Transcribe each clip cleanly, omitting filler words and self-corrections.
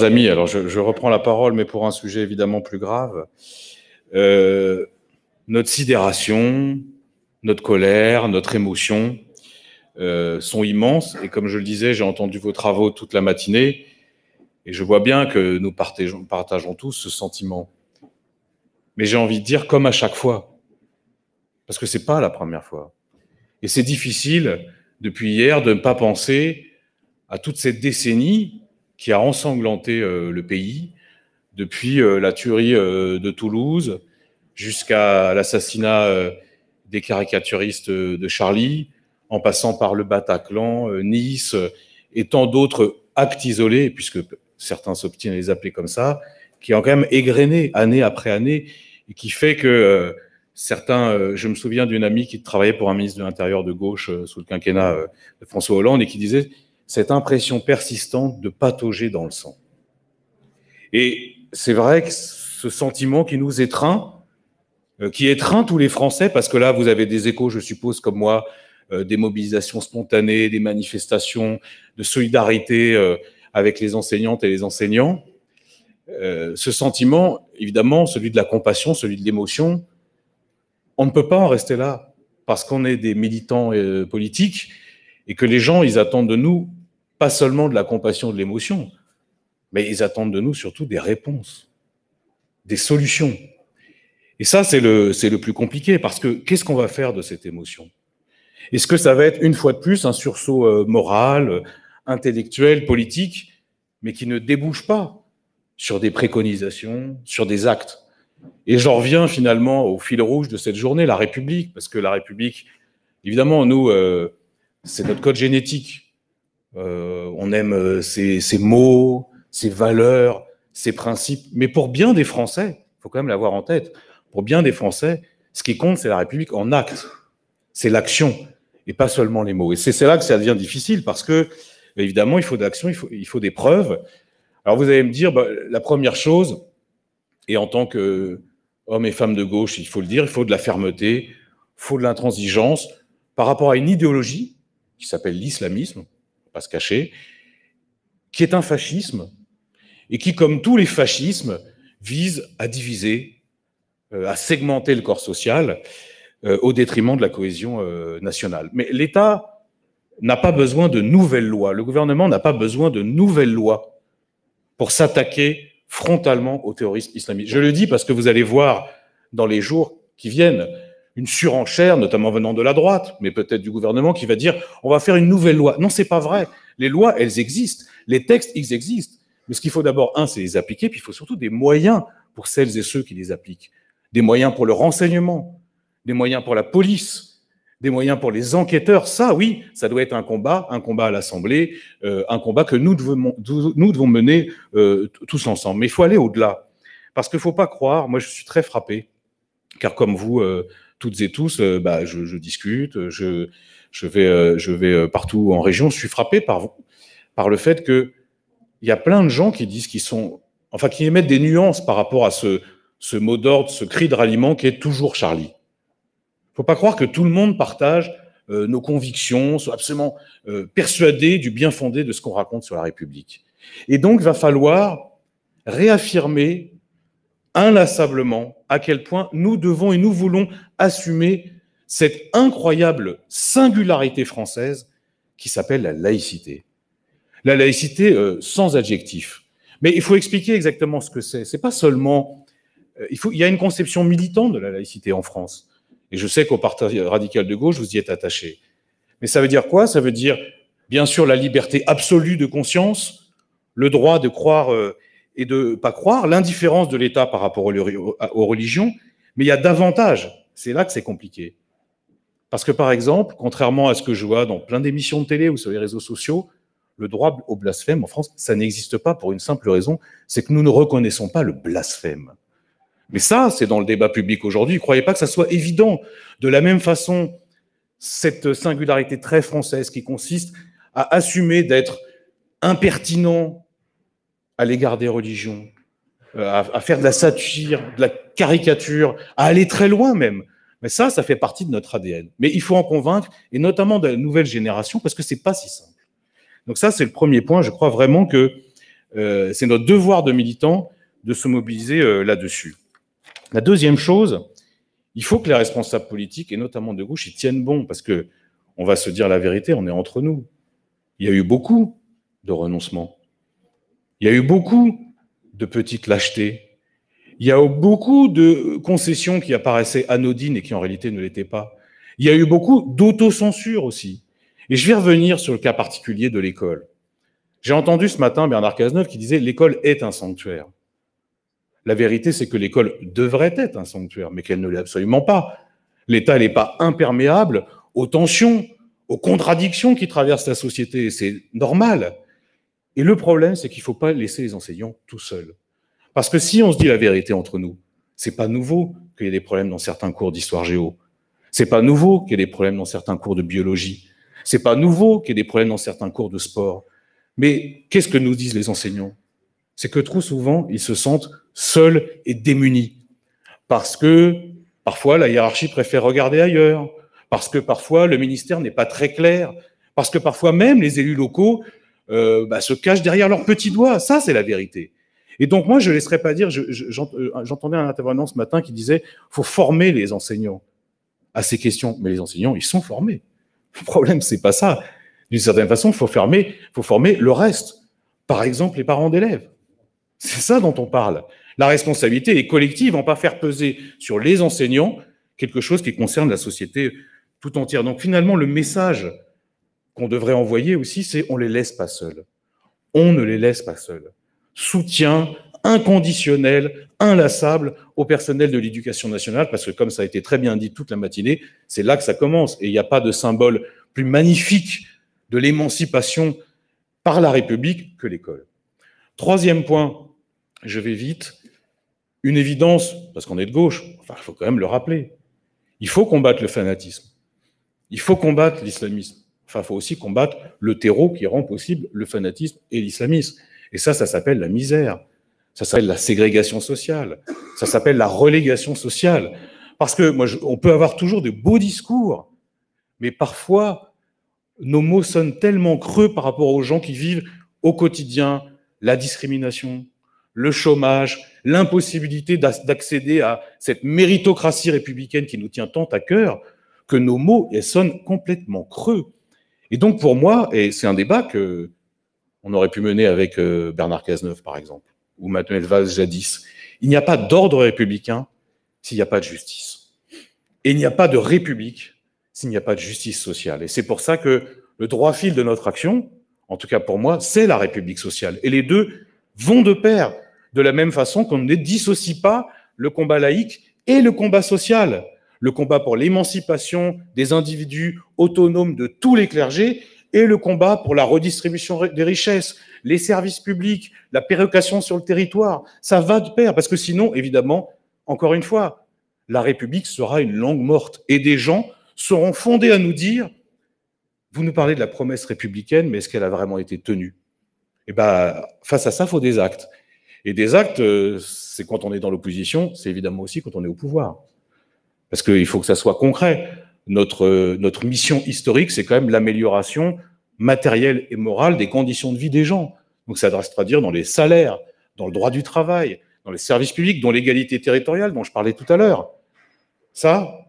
Amis, alors je reprends la parole, mais pour un sujet évidemment plus grave. Notre sidération, notre colère, notre émotion sont immenses. Et comme je le disais, j'ai entendu vos travaux toute la matinée, et je vois bien que nous partageons tous ce sentiment. Mais j'ai envie de dire comme à chaque fois, parce que c'est pas la première fois. Et c'est difficile, depuis hier, de ne pas penser à toute cette décennie qui a ensanglanté le pays, depuis la tuerie de Toulouse jusqu'à l'assassinat des caricaturistes de Charlie, en passant par le Bataclan, Nice et tant d'autres actes isolés, puisque certains s'obstinent à les appeler comme ça, qui ont quand même égrené année après année et qui fait que certains, je me souviens d'une amie qui travaillait pour un ministre de l'Intérieur de gauche sous le quinquennat de François Hollande et qui disait cette impression persistante de patauger dans le sang. Et c'est vrai que ce sentiment qui nous étreint, qui étreint tous les Français, parce que là, vous avez des échos, je suppose, comme moi, des mobilisations spontanées, des manifestations de solidarité avec les enseignantes et les enseignants. Ce sentiment, évidemment, celui de la compassion, celui de l'émotion, on ne peut pas en rester là, parce qu'on est des militants politiques, et que les gens, ils attendent de nous pas seulement de la compassion, de l'émotion, mais ils attendent de nous surtout des réponses, des solutions. Et ça, c'est le plus compliqué, parce que qu'est-ce qu'on va faire de cette émotion? Est-ce que ça va être, une fois de plus, un sursaut moral, intellectuel, politique, mais qui ne débouche pas sur des préconisations, sur des actes? Et j'en reviens finalement au fil rouge de cette journée, la République, parce que la République, évidemment, nous, c'est notre code génétique. On aime ces mots, ces valeurs, ces principes, mais pour bien des Français, il faut quand même l'avoir en tête, pour bien des Français, ce qui compte, c'est la République en acte, c'est l'action, et pas seulement les mots. Et c'est là que ça devient difficile, parce que, évidemment, il faut d'action, il faut des preuves. Alors vous allez me dire, la première chose, et en tant qu'hommes et femmes de gauche, il faut le dire, il faut de la fermeté, il faut de l'intransigeance, par rapport à une idéologie qui s'appelle l'islamisme, on ne va pas se cacher, qui est un fascisme, et qui, comme tous les fascismes, vise à diviser, à segmenter le corps social au détriment de la cohésion nationale. Mais l'État n'a pas besoin de nouvelles lois. Le gouvernement n'a pas besoin de nouvelles lois pour s'attaquer frontalement au terrorisme islamique. Je le dis parce que vous allez voir dans les jours qui viennent une surenchère, notamment venant de la droite, mais peut-être du gouvernement, qui va dire on va faire une nouvelle loi. Non, c'est pas vrai. Les lois, elles existent. Les textes, ils existent. Mais ce qu'il faut d'abord, c'est les appliquer, puis il faut surtout des moyens pour celles et ceux qui les appliquent. Des moyens pour le renseignement, des moyens pour la police, des moyens pour les enquêteurs. Ça, oui, ça doit être un combat à l'Assemblée, un combat que nous devons mener tous ensemble. Mais il faut aller au-delà. Parce qu'il ne faut pas croire, moi je suis très frappé, car comme vous, toutes et tous, je discute, je vais partout en région, je suis frappé par le fait qu'il y a plein de gens qui disent qui émettent des nuances par rapport à ce mot d'ordre, ce cri de ralliement qui est toujours Charlie. Il ne faut pas croire que tout le monde partage nos convictions, soit absolument persuadé du bien fondé de ce qu'on raconte sur la République. Et donc, il va falloir réaffirmer inlassablement à quel point nous devons et nous voulons assumer cette incroyable singularité française qui s'appelle la laïcité. La laïcité sans adjectif. Mais il faut expliquer exactement ce que c'est. C'est pas seulement... il y a une conception militante de la laïcité en France. Et je sais qu'au Parti radical de gauche, vous y êtes attaché. Mais ça veut dire quoi? Ça veut dire, bien sûr, la liberté absolue de conscience, le droit de croire et de ne pas croire, l'indifférence de l'État par rapport aux religions, mais il y a davantage. C'est là que c'est compliqué. Parce que, par exemple, contrairement à ce que je vois dans plein d'émissions de télé ou sur les réseaux sociaux, le droit au blasphème en France, ça n'existe pas pour une simple raison, c'est que nous ne reconnaissons pas le blasphème. Mais ça, c'est dans le débat public aujourd'hui. Ne croyez pas que ça soit évident. De la même façon, cette singularité très française qui consiste à assumer d'être impertinent à l'égard des religions, à faire de la satire, de la caricature, à aller très loin même. Mais ça fait partie de notre ADN. Mais il faut en convaincre, et notamment de la nouvelle génération, parce que c'est pas si simple. Donc ça, c'est le premier point. Je crois vraiment que c'est notre devoir de militants de se mobiliser là-dessus. La deuxième chose, il faut que les responsables politiques, et notamment de gauche, ils tiennent bon, parce que on va se dire la vérité, on est entre nous. Il y a eu beaucoup de renoncements. Il y a eu beaucoup de petites lâchetés. Il y a eu beaucoup de concessions qui apparaissaient anodines et qui en réalité ne l'étaient pas. Il y a eu beaucoup d'autocensure aussi. Et je vais revenir sur le cas particulier de l'école. J'ai entendu ce matin Bernard Cazeneuve qui disait « l'école est un sanctuaire ». La vérité, c'est que l'école devrait être un sanctuaire, mais qu'elle ne l'est absolument pas. L'État n'est pas imperméable aux tensions, aux contradictions qui traversent la société. C'est normal. Et le problème, c'est qu'il ne faut pas laisser les enseignants tout seuls. Parce que si on se dit la vérité entre nous, c'est pas nouveau qu'il y ait des problèmes dans certains cours d'histoire géo. C'est pas nouveau qu'il y ait des problèmes dans certains cours de biologie. C'est pas nouveau qu'il y ait des problèmes dans certains cours de sport. Mais qu'est-ce que nous disent les enseignants? C'est que trop souvent, ils se sentent seuls et démunis. Parce que parfois, la hiérarchie préfère regarder ailleurs. Parce que parfois, le ministère n'est pas très clair. Parce que parfois même, les élus locaux se cachent derrière leurs petits doigts. Ça, c'est la vérité. Et donc, moi, je ne laisserai pas dire, j'entendais un intervenant ce matin qui disait « faut former les enseignants à ces questions ». Mais les enseignants, ils sont formés. Le problème, c'est pas ça. D'une certaine façon, il faut former le reste. Par exemple, les parents d'élèves. C'est ça dont on parle. La responsabilité est collective, on ne va pas faire peser sur les enseignants quelque chose qui concerne la société tout entière. Donc finalement, le message qu'on devrait envoyer aussi, c'est on ne les laisse pas seuls. On ne les laisse pas seuls. Soutien inconditionnel, inlassable au personnel de l'éducation nationale, parce que comme ça a été très bien dit toute la matinée, c'est là que ça commence. Et il n'y a pas de symbole plus magnifique de l'émancipation par la République que l'école. Troisième point, je vais vite, une évidence, parce qu'on est de gauche, enfin, il faut quand même le rappeler. Il faut combattre le fanatisme. Il faut combattre l'islamisme. Enfin, il faut aussi combattre le terreau qui rend possible le fanatisme et l'islamisme. Et ça s'appelle la misère. Ça s'appelle la ségrégation sociale. Ça s'appelle la relégation sociale. Parce que on peut avoir toujours de beaux discours, mais parfois, nos mots sonnent tellement creux par rapport aux gens qui vivent au quotidien la discrimination, le chômage, l'impossibilité d'accéder à cette méritocratie républicaine qui nous tient tant à cœur, que nos mots sonnent complètement creux. Et donc pour moi, et c'est un débat qu'on aurait pu mener avec Bernard Cazeneuve par exemple, ou Manuel Valls jadis, il n'y a pas d'ordre républicain s'il n'y a pas de justice. Et il n'y a pas de république s'il n'y a pas de justice sociale. Et c'est pour ça que le droit fil de notre action, en tout cas pour moi, c'est la République sociale. Et les deux vont de pair, de la même façon qu'on ne dissocie pas le combat laïque et le combat social. Le combat pour l'émancipation des individus autonomes de tous les clergés et le combat pour la redistribution des richesses, les services publics, la péréquation sur le territoire. Ça va de pair, parce que sinon, évidemment, encore une fois, la République sera une langue morte et des gens seront fondés à nous dire « Vous nous parlez de la promesse républicaine, mais est-ce qu'elle a vraiment été tenue ?» Et face à ça, il faut des actes. Et des actes, c'est quand on est dans l'opposition, c'est évidemment aussi quand on est au pouvoir. Parce qu'il faut que ça soit concret. Notre mission historique, c'est quand même l'amélioration matérielle et morale des conditions de vie des gens. Donc ça doit se traduire dans les salaires, dans le droit du travail, dans les services publics, dans l'égalité territoriale dont je parlais tout à l'heure. Ça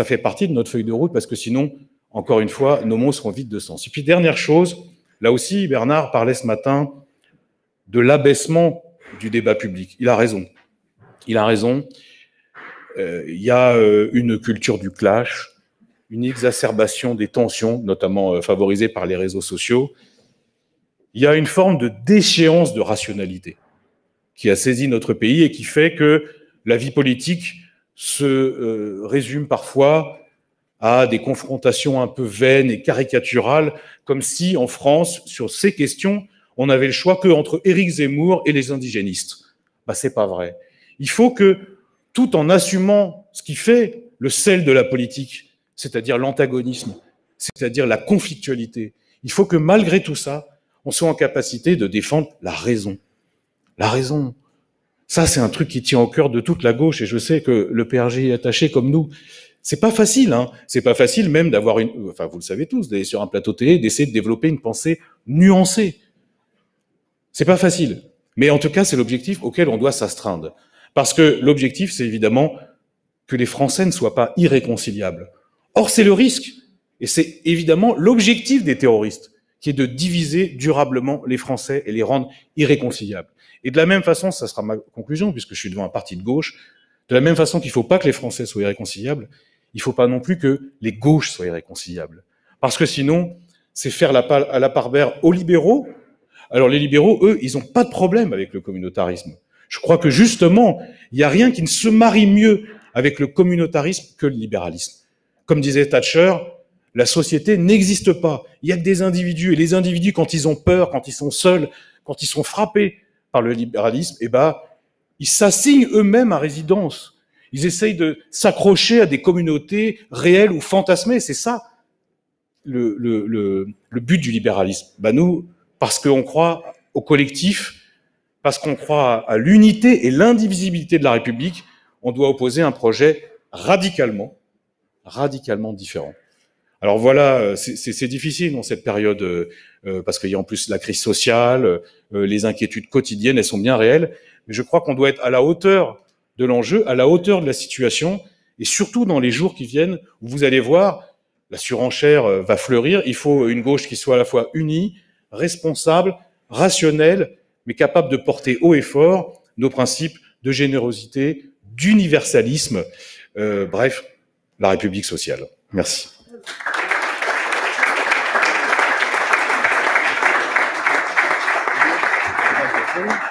fait partie de notre feuille de route parce que sinon, encore une fois, nos mots seront vides de sens. Et puis dernière chose, là aussi, Bernard parlait ce matin de l'abaissement du débat public. Il a raison. Il a raison. Il y a une culture du clash, une exacerbation des tensions, notamment favorisée par les réseaux sociaux. Il y a une forme de déchéance de rationalité qui a saisi notre pays et qui fait que la vie politique se résume parfois à des confrontations un peu vaines et caricaturales, comme si, en France, sur ces questions, on n'avait le choix qu'entre Éric Zemmour et les indigénistes. C'est pas vrai. Il faut que, tout en assumant ce qui fait le sel de la politique, c'est-à-dire l'antagonisme, c'est-à-dire la conflictualité, il faut que, malgré tout ça, on soit en capacité de défendre la raison. La raison. Ça, c'est un truc qui tient au cœur de toute la gauche, et je sais que le PRG est attaché comme nous. C'est pas facile, hein. C'est pas facile même d'avoir enfin, vous le savez tous, d'aller sur un plateau télé, d'essayer de développer une pensée nuancée. C'est pas facile. Mais en tout cas, c'est l'objectif auquel on doit s'astreindre. Parce que l'objectif, c'est évidemment que les Français ne soient pas irréconciliables. Or, c'est le risque. Et c'est évidemment l'objectif des terroristes, qui est de diviser durablement les Français et les rendre irréconciliables. Et de la même façon, ça sera ma conclusion, puisque je suis devant un parti de gauche, de la même façon qu'il ne faut pas que les Français soient irréconciliables, il ne faut pas non plus que les gauches soient irréconciliables. Parce que sinon, c'est faire à la part belle aux libéraux. Alors les libéraux, eux, ils n'ont pas de problème avec le communautarisme. Je crois que justement, il n'y a rien qui ne se marie mieux avec le communautarisme que le libéralisme. Comme disait Thatcher, la société n'existe pas. Il n'y a que des individus. Et les individus, quand ils ont peur, quand ils sont seuls, quand ils sont frappés par le libéralisme, eh ben, ils s'assignent eux-mêmes à résidence. Ils essayent de s'accrocher à des communautés réelles ou fantasmées. C'est ça le but du libéralisme. Ben nous, parce qu'on croit au collectif, parce qu'on croit à l'unité et l'indivisibilité de la République, on doit opposer un projet radicalement différent. Alors voilà, c'est difficile dans cette période, parce qu'il y a en plus la crise sociale, les inquiétudes quotidiennes, elles sont bien réelles, mais je crois qu'on doit être à la hauteur de l'enjeu, à la hauteur de la situation, et surtout dans les jours qui viennent, où vous allez voir, la surenchère va fleurir, il faut une gauche qui soit à la fois unie, responsable, rationnelle, mais capable de porter haut et fort nos principes de générosité, d'universalisme, bref, la République sociale. Merci. Thank you.